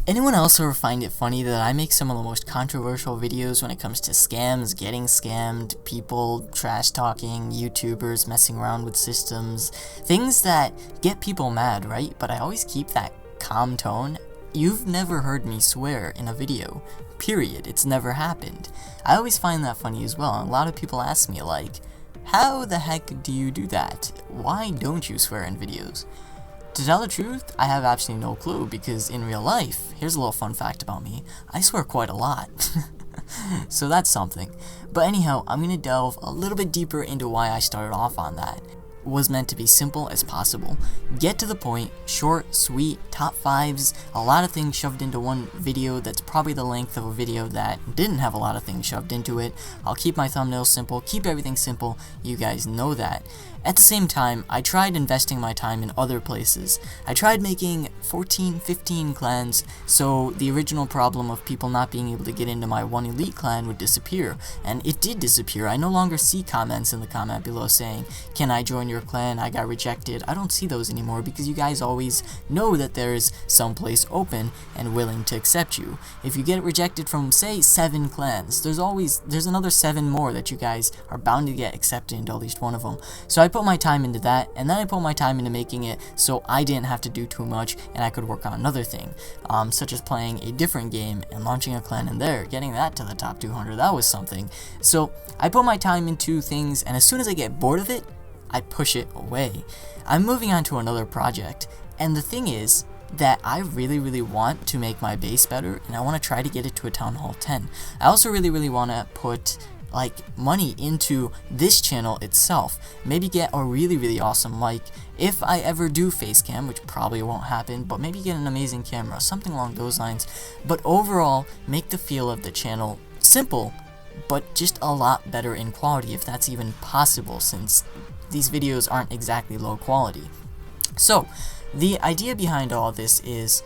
Anyone else ever find it funny that I make some of the most controversial videos when it comes to scams, getting scammed, people trash talking, YouTubers messing around with systems, things that get people mad, right? But I always keep that calm tone. You've never heard me swear in a video, period. It's never happened. I always find that funny as well, and a lot of people ask me like, how the heck do you do that? Why don't you swear in videos? To tell the truth, I have absolutely no clue, because in real life, here's a little fun fact about me, I swear quite a lot. So that's something. But anyhow, I'm going to delve a little bit deeper into why I started off on that. It was meant to be simple as possible. Get to the point, short, sweet, top 5s, a lot of things shoved into one video that's probably the length of a video that didn't have a lot of things shoved into it. I'll keep my thumbnails simple, keep everything simple, you guys know that. At the same time, I tried investing my time in other places. I tried making 14, 15 clans, so the original problem of people not being able to get into my one elite clan would disappear. And it did disappear. I no longer see comments in the comment below saying, "Can I join your clan? I got rejected." I don't see those anymore because you guys always know that there's some place open and willing to accept you. If you get rejected from, say, 7 clans, there's another 7 more that you guys are bound to get accepted into at least one of them. So I put my time into that, and then I put my time into making it so I didn't have to do too much and I could work on another thing, such as playing a different game and launching a clan in there, getting that to the top 200. That was something. So I put my time into things, and as soon as I get bored of it, I push it away. I'm moving on to another project, and the thing is that I really want to make my base better, and I want to try to get it to a Town Hall 10. I also really want to put money into this channel itself. Maybe get a really awesome mic. If I ever do face cam, which probably won't happen, but maybe get an amazing camera, something along those lines. But overall, make the feel of the channel simple, but just a lot better in quality, if that's even possible, since these videos aren't exactly low quality. So, the idea behind all this is,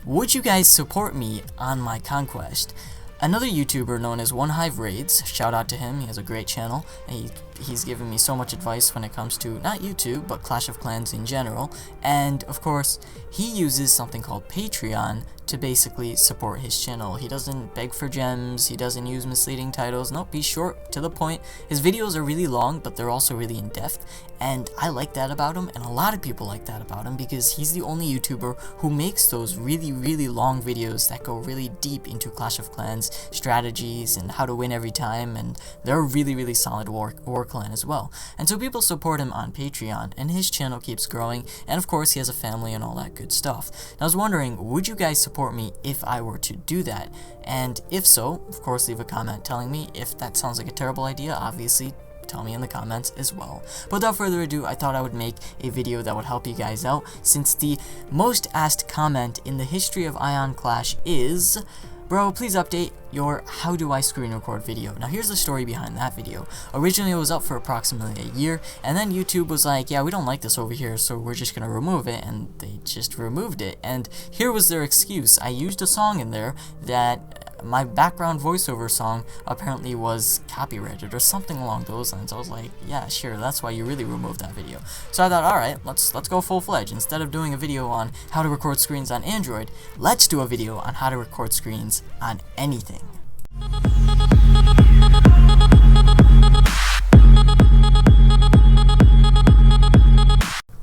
would you guys support me on my conquest? Another YouTuber known as One Hive Raids, shout out to him, he has a great channel, and he's given me so much advice when it comes to, not YouTube, but Clash of Clans in general, and of course, he uses something called Patreon to basically support his channel. He doesn't beg for gems, he doesn't use misleading titles, nope, he's short, to the point. His videos are really long, but they're also really in-depth, and I like that about him, and a lot of people like that about him, because he's the only YouTuber who makes those really long videos that go really deep into Clash of Clans, strategies, and how to win every time, and they're a really solid war clan as well. And so people support him on Patreon, and his channel keeps growing, and of course he has a family and all that good stuff. And I was wondering, would you guys support me if I were to do that? And if so, of course leave a comment telling me. If that sounds like a terrible idea, obviously tell me in the comments as well. But without further ado, I thought I would make a video that would help you guys out, since the most asked comment in the history of I.O.N.C.L.A.S.H is, "Bro, please update your how do I screen record video." Now here's the story behind that video. Originally it was up for approximately a year, and then YouTube was like, yeah, we don't like this over here, so we're just gonna remove it, and they just removed it. And here was their excuse. I used a song in there that my background voiceover song apparently was copyrighted or something along those lines. I was like, yeah, sure, that's why you really removed that video. So I thought, alright, let's go full-fledged. Instead of doing a video on how to record screens on Android, let's do a video on how to record screens on anything.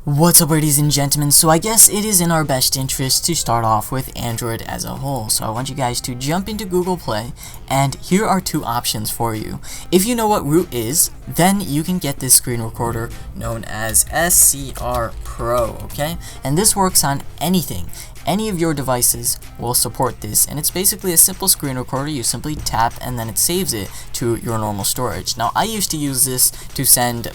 What's up, ladies and gentlemen? So I guess it is in our best interest to start off with Android as a whole. So I want you guys to jump into Google Play, and here are 2 options for you. If you know what Root is, then you can get this screen recorder known as SCR Pro, okay? And this works on anything. Any of your devices will support this, and it's basically a simple screen recorder. You simply tap and then it saves it to your normal storage. Now I used to use this to send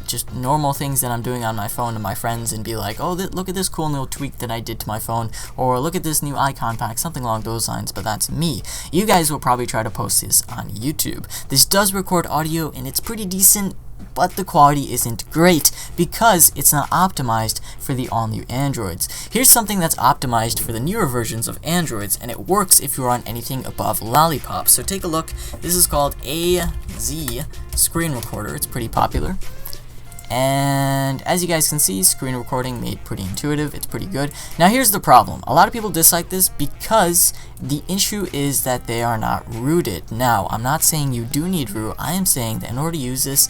just normal things that I'm doing on my phone to my friends and be like, oh, look at this cool little tweak that I did to my phone, or look at this new icon pack, something along those lines. But that's me. You guys will probably try to post this on YouTube. This does record audio, and it's pretty decent, but the quality isn't great because it's not optimized for the all-new Androids. Here's something that's optimized for the newer versions of Androids, and it works if you're on anything above Lollipop. So take a look. This is called AZ Screen Recorder. It's pretty popular. and as you guys can see, screen recording made pretty intuitive. It's pretty good. Now here's the problem. A lot of people dislike this because the issue is that they are not rooted. Now, I'm not saying you do need root. I am saying that in order to use this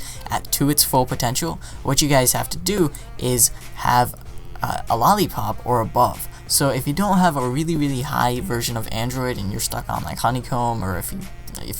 to its full potential, what you guys have to do is have a lollipop or above. So if you don't have a really high version of Android and you're stuck on like Honeycomb, or if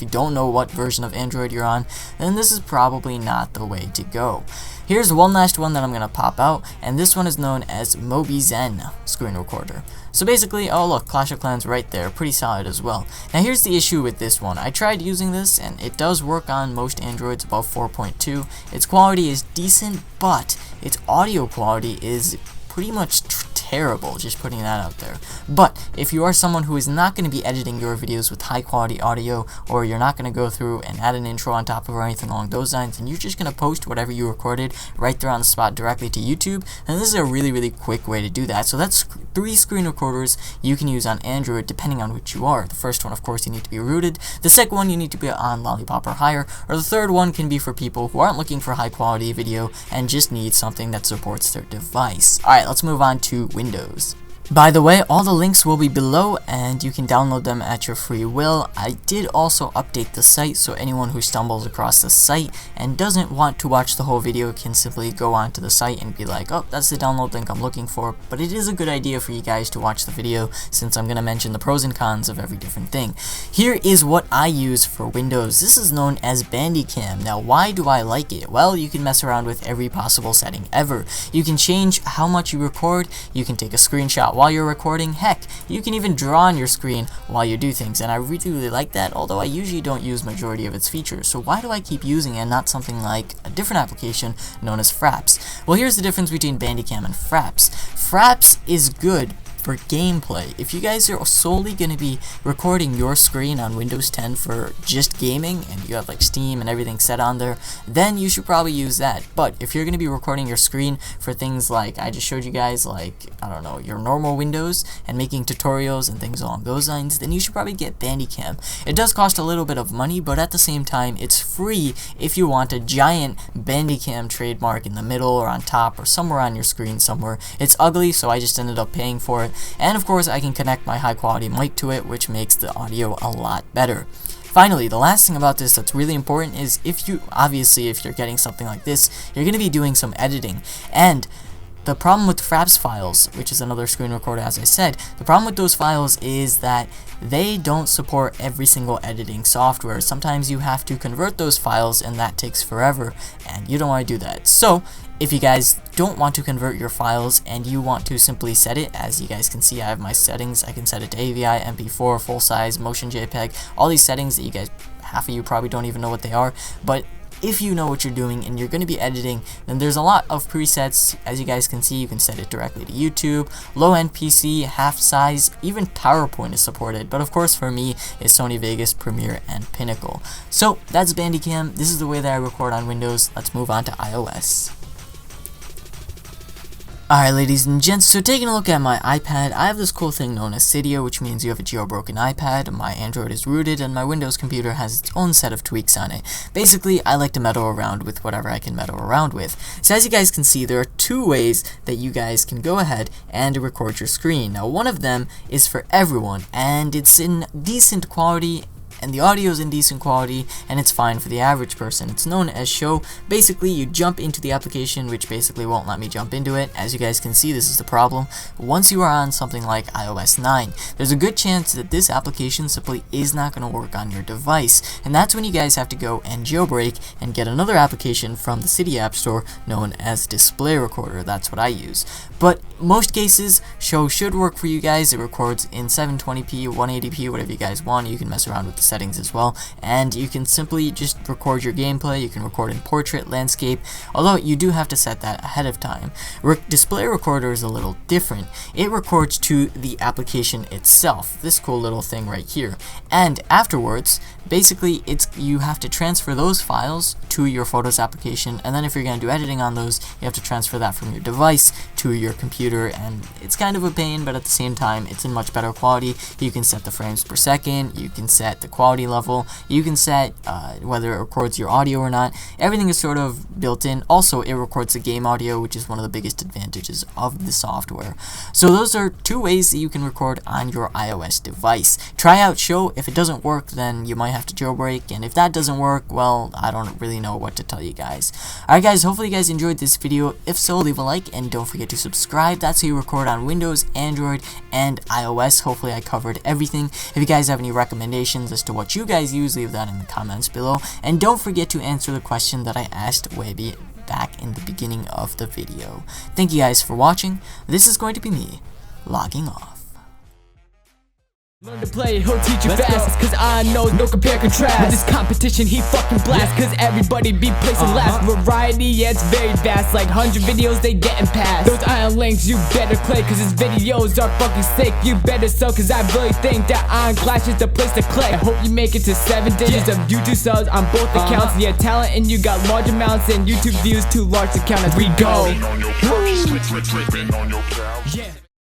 you don't know what version of Android you're on, then this is probably not the way to go. Here's one last one that I'm gonna pop out, and this one is known as Mobi-Zen screen recorder. So basically, oh look, Clash of Clans right there, pretty solid as well. Now here's the issue with this one. I tried using this and it does work on most Androids above 4.2. Its quality is decent, but its audio quality is pretty much terrible, just putting that out there. But if you are someone who is not going to be editing your videos with high quality audio, or you're not going to go through and add an intro on top of or anything along those lines, and you're just going to post whatever you recorded right there on the spot directly to YouTube, then this is a really quick way to do that. So that's 3 screen recorders you can use on Android depending on which you are. The first one, of course, you need to be rooted. The second one, you need to be on Lollipop or higher, or the third one can be for people who aren't looking for high quality video and just need something that supports their device. Alright, let's move on to Windows. By the way, all the links will be below and you can download them at your free will. I did also update the site, so anyone who stumbles across the site and doesn't want to watch the whole video can simply go onto the site and be like, oh, that's the download link I'm looking for. But it is a good idea for you guys to watch the video, since I'm going to mention the pros and cons of every different thing. Here is what I use for Windows. This is known as Bandicam. Now, why do I like it? Well, you can mess around with every possible setting ever. You can change how much you record, you can take a screenshot while you're recording. Heck, you can even draw on your screen while you do things, and I really like that, although I usually don't use majority of its features. So why do I keep using it and not something like a different application known as Fraps? Well, here's the difference between Bandicam and Fraps. Fraps is good for gameplay. If you guys are solely going to be recording your screen on Windows 10 for just gaming, and you have like Steam and everything set on there, then you should probably use that. But if you're going to be recording your screen for things like I just showed you guys, like, I don't know, your normal Windows, and making tutorials and things along those lines, then you should probably get Bandicam. It does cost a little bit of money, but at the same time, it's free if you want a giant Bandicam trademark in the middle or on top or somewhere on your screen somewhere. It's ugly, so I just ended up paying for it. And of course, I can connect my high quality mic to it, which makes the audio a lot better. Finally, the last thing about this that's really important is if you're getting something like this, you're going to be doing some editing. And the problem with Fraps files, which is another screen recorder as I said, the problem with those files is that they don't support every single editing software. Sometimes you have to convert those files and that takes forever, and you don't want to do that. So if you guys don't want to convert your files and you want to simply set it, as you guys can see, I have my settings. I can set it to AVI, MP4, full size, motion JPEG, all these settings that you guys, half of you probably don't even know what they are, but if you know what you're doing and you're going to be editing, then there's a lot of presets. As you guys can see, you can set it directly to YouTube, low-end PC, half size, even PowerPoint is supported, but of course for me is Sony Vegas, Premiere, and Pinnacle. So that's Bandicam. This is the way that I record on Windows. Let's move on to iOS. Alright, ladies and gents, so taking a look at my iPad, I have this cool thing known as Cydia, which means you have a jailbroken iPad, my Android is rooted, and my Windows computer has its own set of tweaks on it. Basically, I like to meddle around with whatever I can meddle around with. So as you guys can see, there are 2 ways that you guys can go ahead and record your screen. Now, one of them is for everyone, and it's in decent quality, and the audio is in decent quality, and it's fine for the average person. It's known as Show. Basically, you jump into the application, which basically won't let me jump into it. As you guys can see, this is the problem. Once you are on something like iOS 9, there's a good chance that this application simply is not going to work on your device, and that's when you guys have to go and jailbreak and get another application from the Cydia App Store known as Display Recorder. That's what I use. But most cases, Show should work for you guys. It records in 720p, 180p, whatever you guys want. You can mess around with the settings as well, and you can simply just record your gameplay. You can record in portrait, landscape, although you do have to set that ahead of time. Display Recorder is a little different. It records to the application itself, this cool little thing right here, and afterwards basically you have to transfer those files to your Photos application, and then if you're going to do editing on those, you have to transfer that from your device to your computer, and it's kind of a pain, but at the same time it's in much better quality. You can set the frames per second, you can set the quality level. You can set whether it records your audio or not. Everything is sort of built in. Also, it records the game audio, which is one of the biggest advantages of the software. So those are 2 ways that you can record on your iOS device. Try out Show. If it doesn't work, then you might have to jailbreak, and if that doesn't work, well, I don't really know what to tell you guys. Alright guys, hopefully you guys enjoyed this video. If so, leave a like and don't forget to subscribe. That's how you record on Windows, Android, and iOS. Hopefully I covered everything. If you guys have any recommendations as to what you guys use, leave that in the comments below. And don't forget to answer the question that I asked back in the beginning of the video. Thank you guys for watching. This is going to be me logging off. Learn to play, he'll teach you fast, cause I know no compare contrast. With this competition he fucking blast, cause everybody be placing last. Variety, yeah, it's very vast, like 100 videos they getting past. Those I.O.N links you better click, cause his videos are fucking sick. You better sub, cause I really think that I.O.N.C.L.A.S.H is the place to click. I hope you make it to 7 digits of YouTube subs on both accounts. Yeah, talent and you got large amounts, and YouTube views too large to count as we go. Yeah.